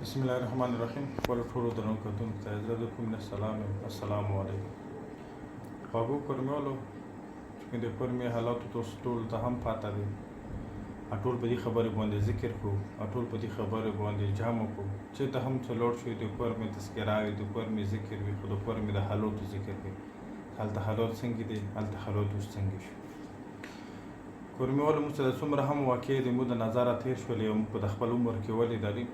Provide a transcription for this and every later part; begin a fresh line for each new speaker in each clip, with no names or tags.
بسم الله الرحمن الرحیم. خپلو ټولو درنو کتونکو ته زه د کوم سلام یم. السلام علیکم. خواږو کورمیانو، چې د کورمي حالاتو تاسو ټولو ته هم پاته دی، ټول په دې خبرې باندې ذکر کوو، ټول په دې خبرې باندې جمع کوو چې ته هم څه لوړ شوي د کورمي تذکره وي، د کورمي ذکر وي، خو د کورمي د حالاتو ذکر وي. هلته حالات څنګه دي، هلته حالات اوس څنګه شو. کورمیانو، موږ ته څومره هم واقع دي موږ د نظره تېر شولې او موږ په د خپل عمر کې ولیدلي،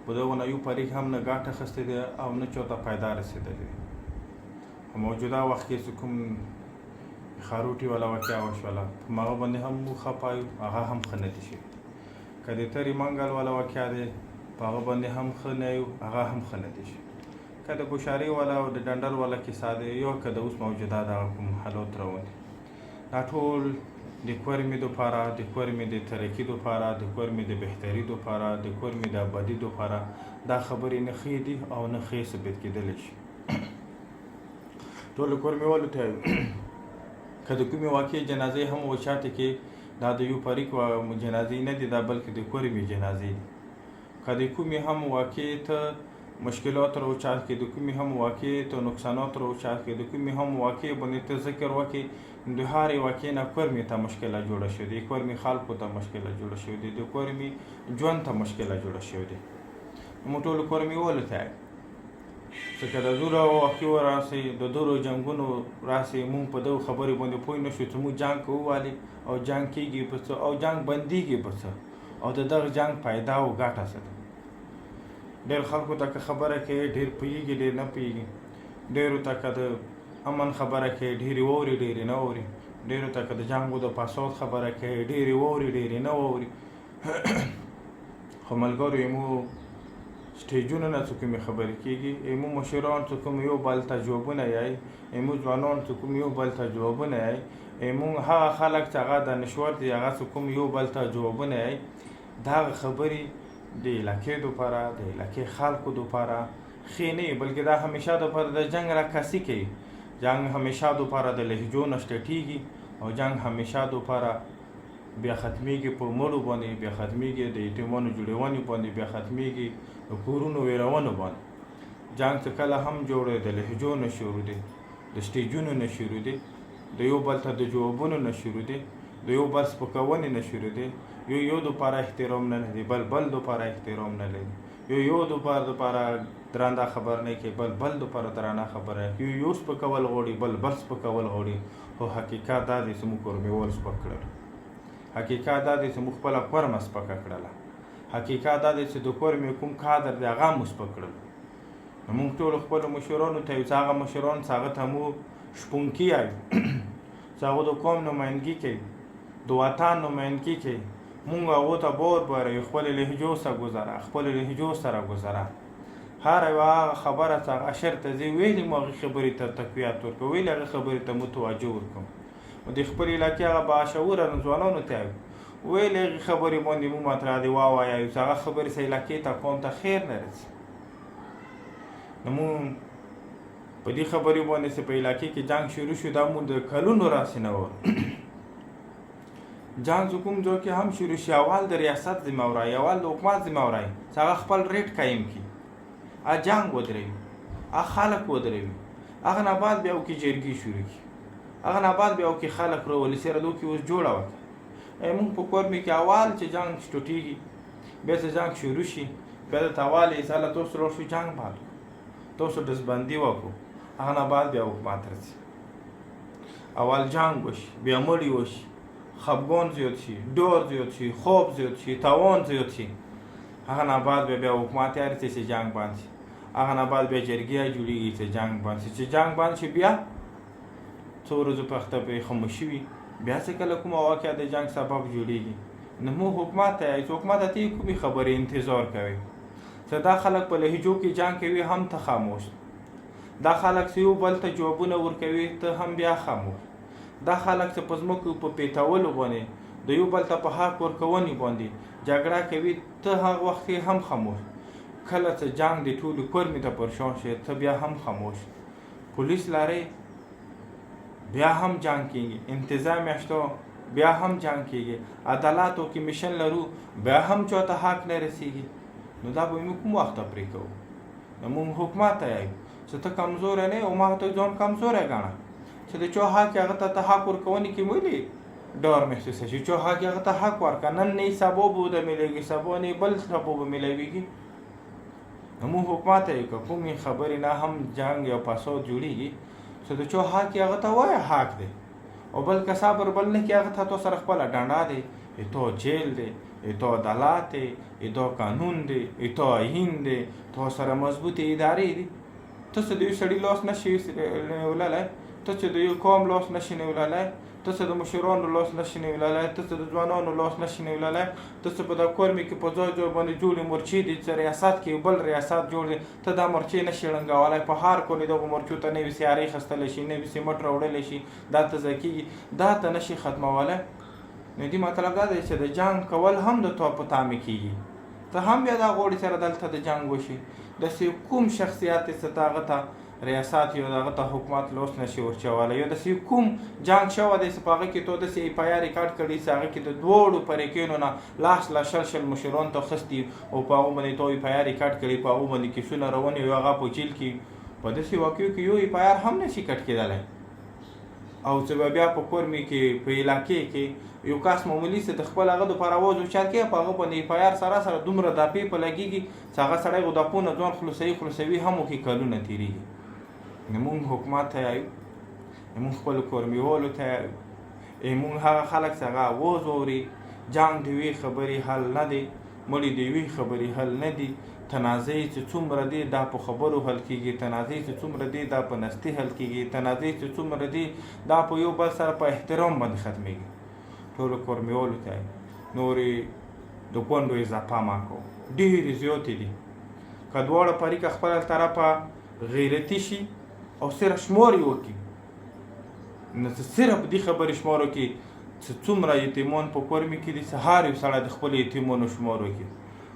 په دغه یو پریک هم نه ګاټه اخیستې ده او نه چاته پیدا رسېدلې ده. په موجوده وخت کې چې کوم خاروټي والا واقعه وشوله، په هغه باندې هم موږ خفه یو، هغه هم ښه نه دي شوي. که د ترې منګل والا واقعه دی، په هغه باندې هم ښه نه یو، هغه هم ښه نه دي شوي. که د ګوشاري والا او د ډنډل والا کیسه دی، یا که د اوس موجوده دغه کوم حالات روان دي، دا ټول د کورمي دپاره، د کورمي د ترقي دپاره، د کورمي د بهتري دپاره، د کورمي د ابادي دپاره دا خبرې نه ښې دي او نه ښې ثابت کېدلی شي. ټولو کورمیوالو ته که د کومې واقعې جنازې هم وچاته کې، دا د یو فریق جنازې نه دي، دا بلکې د کورمي جنازې دي. که د کومې هم واقعې ته مشکلات راوچات کې، د کومې هم واقعې ته نقصانات راوچات کې، د کومې هم واقعې باندې ته ذکر وکړې، د هرې واقعې نه کورمي ته مشکله جوړه شوې ده، کورمي خلکو ته مشکله جوړه شوې ده، د کورمي ژوند ته مشکله جوړه شوې ده. موږ ټولو کورمیوالو ته چې که د زوره واقعو راسي، د دورو جنګونو راسي، موږ په دغو خبرې باندې پوه نه شو چې موږ جنګ کوو ولې، او جنګ کېږي په څه، او جنګ بندېږي په څه، او د دغه جنګ پیدا او ګټه څه ده. ډېر خلکو ته که خبره کوي ډېر پوهېږي، ډېر نه پوهېږي. ډېرو ته که د امن خبره کوي ډېرې واوري، ډېرې نه اوري. ډېرو ته که د جنګو د فساد خبره کوي ډېرې واوري، ډېرې نه واوري. خو ملګرو، زموږ سټیجونو نه چې کومې خبرې کېږي، زموږ مشران چې کوم یو بل ته جوابونه یایي، زموږ ځوانان چې کوم یو بل ته جوابونه یایي، زموږ هغه خلک چې هغه دانشور دي، هغه چې کوم یو بل ته جوابونه یایي، دغه خبرې د علاقې دپاره، د علاقې خلکو دپاره ښې نه وي، بلکې دا همیشه دپاره د جنګ رقصي کوي. جنګ همیشه دپاره د لهجو نه سټټېږي، او جنګ همیشه دپاره بیا ختمیږي په مړو باندې، بیا ختمیږي د یتیمانو جوړونې باندې، بیا ختمیږي د کورونو ویرونو باندې. جنګ چې کله هم جوړ د لهجو نه شروع دی، د سټیجونو نه شروع دی، د یو بل ته د جوابونو نه شروع دی، د یو بل سپکونې نه شروع دی. یو دپاره احترام نه لري، بل دپاره احترام نه لري. یو دپاره درانده خبر نه کوي، بل دپاره درانه خبره کوي. یو سپکول غواړي، بل سپکول غواړي. خو حقیقت دا دی چې موږ کورمیوال سپک کړل. حقیقت دا دی چې موږ خپله کورمه سپکه کړله. حقیقت دا دی چې د کورمې کوم کادر دی هغه مو سپک کړل. نو موږ ټولو خپلو مشرانو ته یو، چې هغه مشران چې هغه ته مو شپونکي یایو، چې هغه د قوم نمایندګي کوي، د وطن نمایندګي کوي، مونږ هغو ته بور بروي، خپلې لهجو سره ګذره، خپلې لهجو سره ګذره. هره یوه هغه خبره چې هغه اشر ته ځي، ویلې مو هغې خبرې ته تقویت ورکړو، ویلې هغې خبرې ته متوجه ورکړو. د خپلې علاقې هغه باشعوره ځوانانو ته ویلې هغې خبرې باندې مو مطرح دي ووایو، چې هغه خبرې چې علاقې ته قوم ته خیر نه رسي. نو مونږ په دې خبرې باندې چې په علاقې کې جنګ شروع شو، دا مونږ د کلونو راسې نه وو. جنګ چې کوم ځای کې هم شروع شي، اول د ریاست ذمه واري، اول د حکومت ذمه واري، چې هغه خپل ریټ قایم کړي، هغه جنګ ودروي، هغه خلک ودروي. هغه نه بعد بیا وکړي جرګې شروع کړي، هغه نه بعد بیا وکړي خلک راولي، سره د وکړي اوس جوړه وکړي. موږ په کورمي کې اول چې جنګ شټېږي، بیا چې جنګ شروع شي، بیا درته اول یې ساله تاسو راشو جنګ بال کړو، تاسو ډزبندي وکړو. هغه نه بعد بیا حکومت رسي. اول جنګ وشي، بیا مړي وشي، خفګان زیات شي، ډور زیات شي، خوب زیات شي، تاوان زیات شي. هغه نه بعد بیا حکومت رسي چې جنګ بند شي. هغه نه بعد بیا جرګې جوړېږي چې جنګ بند شي. چې جنګ بند شي، بیا څو ورځو پخته پرې خاموشي وي. بیا چې کله کومه واقعه د جنګ سبب جوړېږي، نو موږ حکومت ته یایو چې حکومت ته ته کومې خبرې انتظار کوي، چې دا خلک په لهجو کې جنګ کوي، هم ته خاموش. دا خلک چې یو بل ته جوابونه ورکوي، ته هم بیا خاموش. دا خلک چې په ځمکو په پیټولو باندې، د یو بل ته په حق ورکونې باندې جګړه کوي، ته هغه وخت کې هم خاموش. کله چې جنګ د ټولو کورمې ته پرشان شي، ته بیا هم خاموش. پولیس لرې، بیا هم جنګ کېږي. انتظامیه شته، بیا هم جنګ کېږي. عدالت او کمیشن لرو، بیا هم چاته حق نه رسېږي. نو دا به موږ کوم وخته پرې کوو؟ نو موږ حکومت ته یایو چې ته کمزوری نه یې او ما ته ځان کمزوری ګڼه چې د چا حق هغه ته حق ورکونې کې ولې ډار محسوسه شي. چا حق هغه ته حق ورکړه، نن نه سبا به ورته میلیږي، سبا نه بل سبا به میلیږي. نو موږ حکومت ته یې که کومې خبرې نه هم جنګ یا فساد جوړېږي چې د چا حق هغه ته وایه حق دی، او بل که صبر بل نه کړي هغه ته تو سره خپله ډنډه دی، تو جیل دی، تو عدالت دی، تو قانون دی، تو آیین دی، تو سره مضبوطې ادارې دي. ته چې د یو سړي لاس نشي نیولی، ته چې د یو قوم لاس نشي نیولی، ته چې د مشرانو لاس نشي نیولی، ته چې د ځوانانو لاس نشي نیولی، ته چې په دا کورمې کې په ځای ځای باندې جوړې مرچې دي چې ریاست کې بل ریاست جوړ دی، ته دا مرچې نشي ړنګولی. په هر کونې دغو مرچو ته نوي سیارې اخیستلی شي، نوي سیمټ راوړلی شي، دا ته ځای کېږي، دا ته نشي ختمولی. نو دې مطلب دا دی چې د جنګ کول هم د تو په تامې کېږي. ته هم بیا دا غواړې سره دلته د جنګ وشي. داسې کوم شخصیت چې ته هغه ته ریاست یا هغه ته حکومت لاس نشي ورچولی، یا داسې کوم جنګ شوی دی چې په هغه کې تو داسې ایف آی آر ریکارډ کړي چې هغه کې د دواړو فریقینو نه لاس شل مشرانو ته اخیستي او په هغو باندې تو ایف آی آر ریکارډ کړي، په هغو باندې کیسونه روانې او هغه په جیل کې. په داسې واقعو کې یو ایف آی آر هم نشي کټ کېدلی. او چې به بیا په کورمې کې په علاقې کې یو کس معمولي چې د خپل هغه دپاره آواز اوچت کوي، په هغه باندې ایف آی آر سره دومره داپې په لګېږي چې هغه سړی خو داپو نه ځان خلاصوي هم وکړي کلونه تېرېږي. نو موږ حکومت ته یایو، موږ خپلو کورمیوالو ته یایو، موږ هغه خلک چې هغه آواز واوري. جنګ د یوې خبرې حل نه دی، مړي د یوې خبرې حل نه دي. تنازع چې څومره دی دا په خبرو حل کېږي، تنازع چې څومره دی دا په نستي حل کېږي، تنازع چې څومره دی دا په یو بل سره په احترام باندې ختمېږي. ټولو کورمیوالو ته نورې د کونډو اضافه مه کوو، ډېرې زیاتې دي. که دواړه فریقه خپله طرفه غیرتي شي او صرف شمار یې وکړي، نو صرف دې خبرې شمار وکړي چې څومره یتیمان په کورمې کې دي، چې هر یو سړی د خپلو یتیمانو شمار وکړي،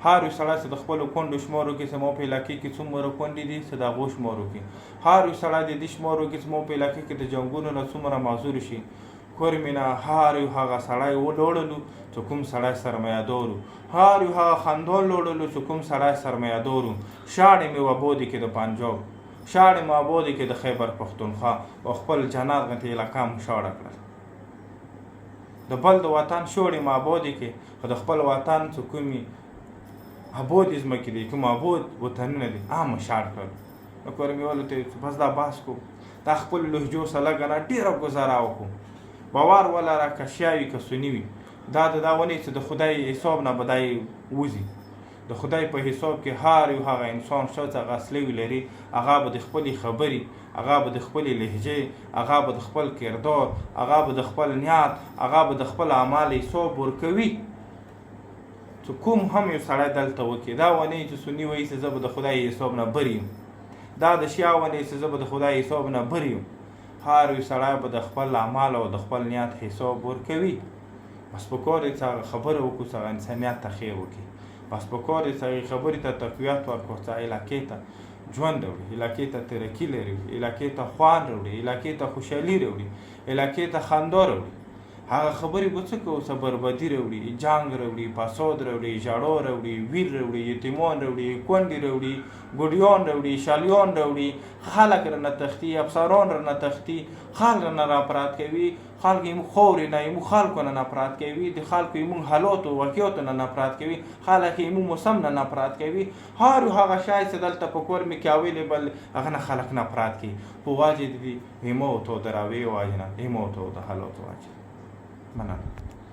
هر یو سړی چې د خپلو کونډو شمار وکړي چې ما په علاقې کې څومره کونډې دي چې د هغو شمار وکړي، هر یو سړی د دې شمار وکړي چې ما په علاقې کې د جنګونو نه څومره معذور شي. کورمې نه هر یو هغه سړی ولوړلو چې کوم سړی سرمایه‌دار و، هر یو هغه خاندان لوړلو چې کوم سړی سرمایه‌دار و. شاړې مې وابودې کې د پنجاب، شاړې مې وابودې کې د خیبر پښتونخوا او خپل جنات غوندې علاقه مو شاړه کړل. د بل د وطن شوړې مې ابودې کې، خو د خپل وطن چې کومې ابودې ځمکې دي، کوم ابود وطنونه دي، هغه مو شاړ کړل. نو کورمیوالو ته بس دا بحث کو، دا خپل لهجو سره لږه نه ډېره ګزاره وکړو. باور ولره که شیا وي که سني وي، دا ونې چې د خدای حساب نه به دا وځي. د خدای په حساب کې هر یو هغه انسان شته چې هغه اصلي ولري، هغه به د خپلې خبرې، هغه به د خپلې لهجې، هغه به د خپل کردار، هغه به د خپل نیت، هغه به د خپل عمل حساب ورکوي. چې کوم هم یو سړی دلته وکړي، دا ونې چې سني وایي چې زه به د خدای حساب نه بر یم، دا د شیا ونې چې زه به د خدای حساب نه بر یم، هر یو سړی به د خپل عمل او د خپل نیت حساب ورکوي. بس په کار یې چې هغه خبره وکړو چې هغه انسانیت ته خیر وکړي، بس په کار یې چې هغې خبرې ته تقویت ورکړو چې علاقې ته ژوند راوړي، علاقې ته ترقي لري، علاقې ته خوند راوړي، علاقې ته خوشحالي راوړي، علاقې ته خندا راوړي. هغه خبرې به څه کوو چې بربادي راوړي، جنګ راوړي، فساد راوړي، ژړا راوړي، ویر راوړي، یتیمان راوړي، کونډې راوړي، ګوډیان راوړي، شالیان راوړي، خلک رانه تښتي، افسران رانه تښتي، خلک رانه نفرت کوي، خلک یې خاورې نه یې خلکو نه نفرت کوي، د خلکو یې حالاتو واقعیاتو نه نفرت کوي، خلک یې موسم نه نفرت کوي. هر هغه شی چې دلته په کورمې کې اویلیبل هغه نه خلک نفرت کوي په وجه د دې ایمو تو د راوي وجه نه، ایمو تو د حالاتو وجه. مننه.